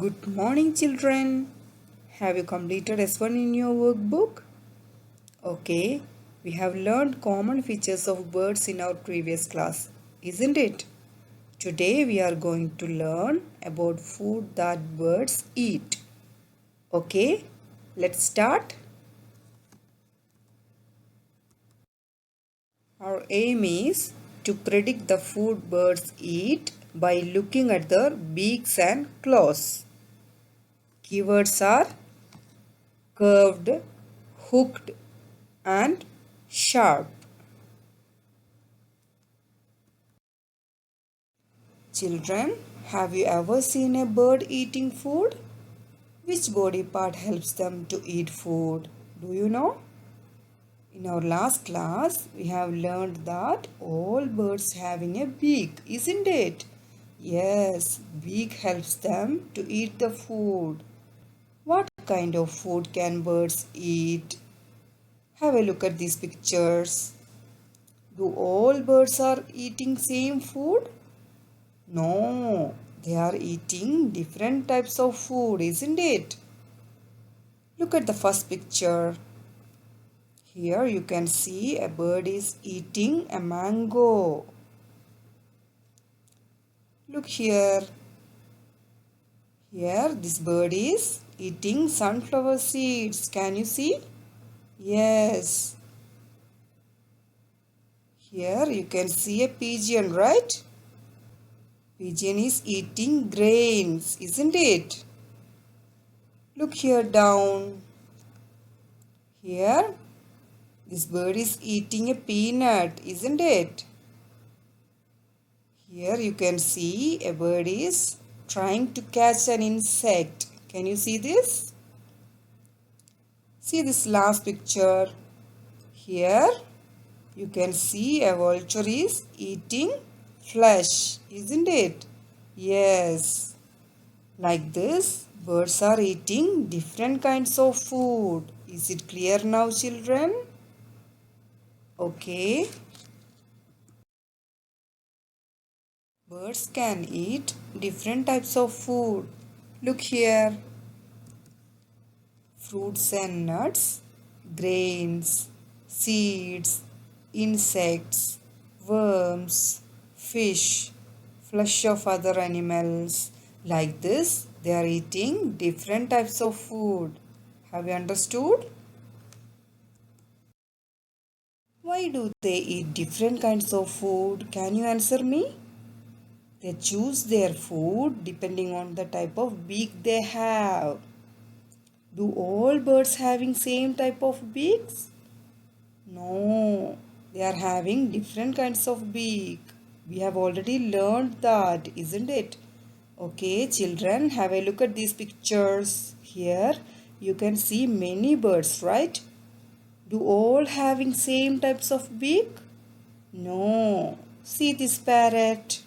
Good morning, children. Have you completed S1 in your workbook? Okay, we have learned common features of birds in our previous class, isn't it? Today we are going to learn about food that birds eat. Okay, let's start. Our aim is to predict the food birds eat by looking at their beaks and claws. Keywords are curved, hooked, and sharp. Children, have you ever seen a bird eating food? Which body part helps them to eat food? Do you know? In our last class, we have learned that all birds having a beak, isn't it? Yes, beak helps them to eat the food. What kind of food can birds eat? Have a look at these pictures. Do all birds are eating same food? No, they are eating different types of food, isn't it? Look at the first picture. Here you can see a bird is eating a mango. Look here. Here this bird is eating sunflower seeds. Can you see? Yes. Here you can see a pigeon, right? Pigeon is eating grains, isn't it? Look here down. Here, this bird is eating a peanut, isn't it? Here you can see a bird is trying to catch an insect. Can you see this? See this last picture. Here you can see a vulture is eating flesh, isn't it? Yes. Like this, birds are eating different kinds of food. Is it clear now, children? Okay. Birds can eat different types of food. Look here. Fruits and nuts, grains, seeds, insects, worms, fish, flesh of other animals. Like this, they are eating different types of food. Have you understood? Why do they eat different kinds of food? Can you answer me? They choose their food depending on the type of beak they have. Do all birds having same type of beaks? No, they are having different kinds of beak. We have already learned that, isn't it? Okay, children, have a look at these pictures. Here you can see many birds, right? Do all having same types of beak? No. See this parrot.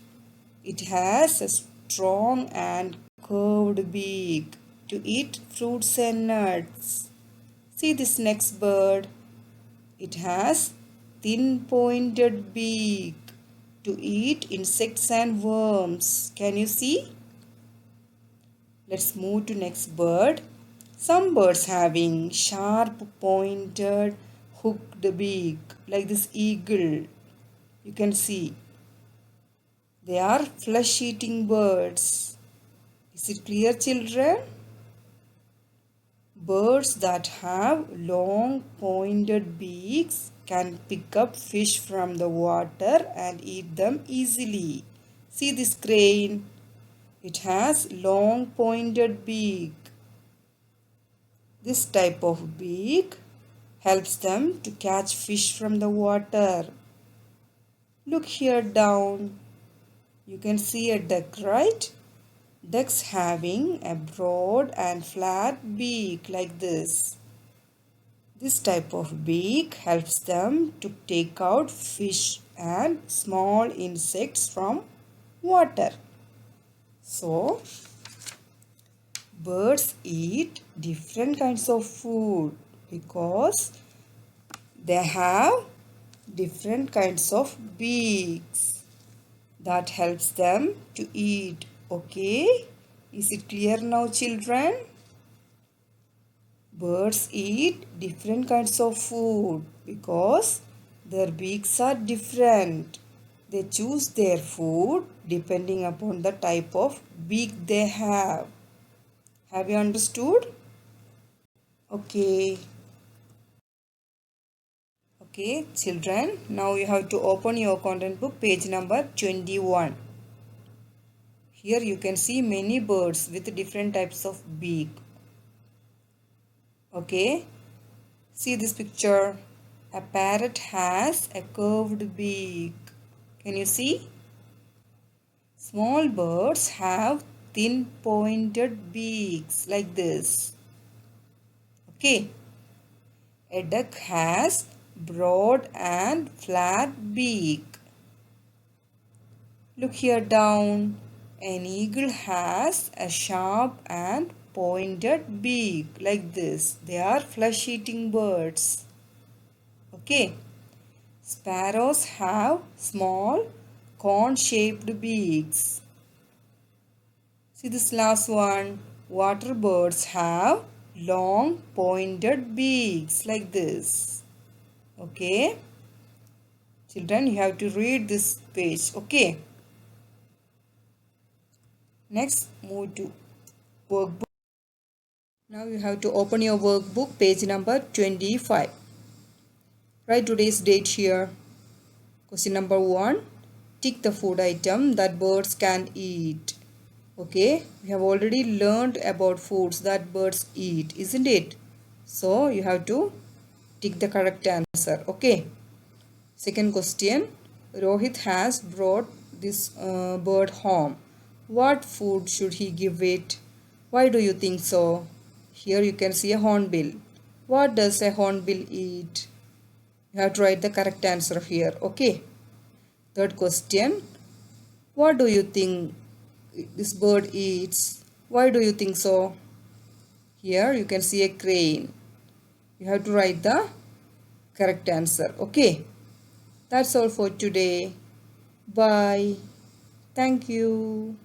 It has a strong and curved beak to eat fruits and nuts. See this next bird. It has thin pointed beak to eat insects and worms. Can you see? Let's move to next bird. Some birds having sharp pointed hooked beak like this eagle. You can see. They are flesh eating birds. Is it clear, children? Birds that have long pointed beaks can pick up fish from the water and eat them easily. See this crane? It has long pointed beak. This type of beak helps them to catch fish from the water. Look here down. You can see a duck, right? Ducks having a broad and flat beak like this. This type of beak helps them to take out fish and small insects from water. So, birds eat different kinds of food because they have different kinds of beaks that helps them to eat. Okay? Is it clear now, children? Birds eat different kinds of food because their beaks are different. They choose their food depending upon the type of beak they have. Have you understood? Okay. Okay, children, now you have to open your content book, page number 21. Here you can see many birds with different types of beak. Okay, see this picture. A parrot has a curved beak. Can you see? Small birds have thin pointed beaks like this. Okay. A duck has broad and flat beak. Look here down. An eagle has a sharp and pointed beak like this. They are flesh-eating birds. Okay. Sparrows have small cone-shaped beaks. See this last one. Water birds have long pointed beaks like this. Okay. Children, you have to read this page. Okay. Next, move to workbook. Now you have to open your workbook, page number 25. Write today's date here. Question number 1. Tick the food item that birds can eat. Okay, we have already learned about foods that birds eat, isn't it? So you have to tick the correct answer. Okay. Second question. Rohit has brought this bird home. What food should he give it? Why do you think so? Here you can see a hornbill. What does a hornbill eat? You have to write the correct answer here. Okay. Third question. What do you think this bird eats? Why do you think so? Here you can see a crane. You have to write the correct answer. Okay. That's all for today. Bye. Thank you.